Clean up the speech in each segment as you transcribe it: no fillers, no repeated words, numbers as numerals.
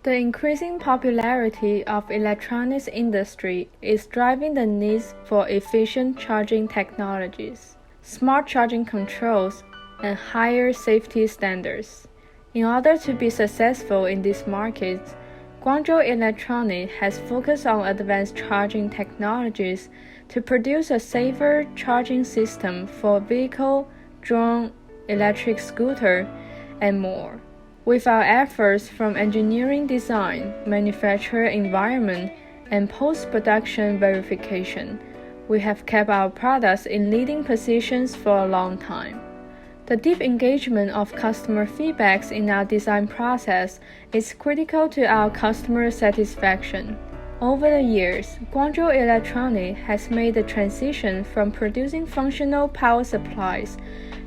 The increasing popularity of electronics industry is driving the needs for efficient charging technologies, smart charging controls, and higher safety standards. In order to be successful in these markets, GuangZhou Electrony has focused on advanced charging technologies to produce a safer charging system for vehicle, drone, electric scooter, and more. With our efforts from engineering design, manufacturer environment, and post-production verification, we have kept our products in leading positions for a long time. The deep engagement of customer feedbacks in our design process is critical to our customer satisfaction. Over the years, GuangZhou Electronic has made the transition from producing functional power supplies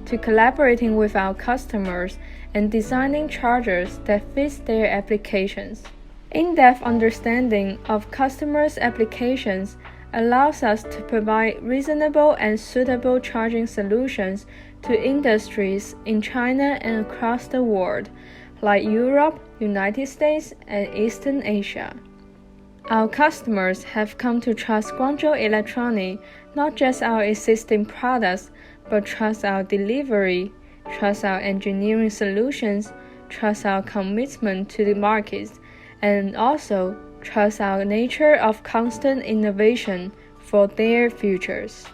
to collaborating with our customers and designing chargers that fit their applications. In-depth understanding of customers' applications allows us to provide reasonable and suitable charging solutions to industries in China and across the world, like Europe, United States, and Eastern Asia. Our customers have come to trust GuangZhou Electronic not just our existing products, but trust our delivery, trust our engineering solutions, trust our commitment to the markets, and also trust our nature of constant innovation for their futures.